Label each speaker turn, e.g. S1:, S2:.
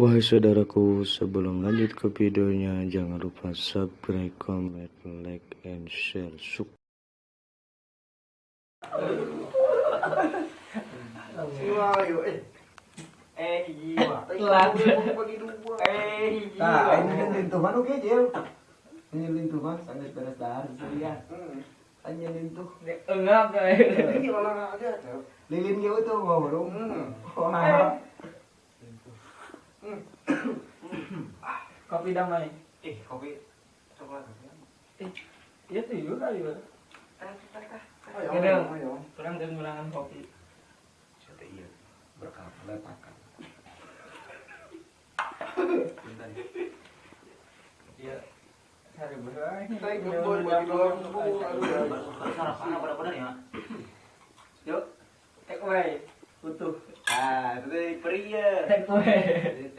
S1: Wahai saudaraku, sebelum lanjut ke videonya, jangan lupa subscribe, comment, like, and share.
S2: Lintuhan oke Jil. Ini lintuhan sangat beres dari saya. Hanya lintuh.
S3: Enggak
S2: Olahraga. Lilin gitu mau dong.
S3: Kopi damai.
S2: Kopi coklat.
S3: Iya tuh juga kali ya.
S2: Ayo.
S3: Kurang pengulangan kopi.
S2: Sudah iya. Berkah letakkan.
S3: Iya. Hari berapa ini?
S2: Saya gembol bagi doang.
S4: Sarapan apa benar ya?
S3: Yuk. Take away. Butuh.
S2: Ah, itu pria.
S3: Take away.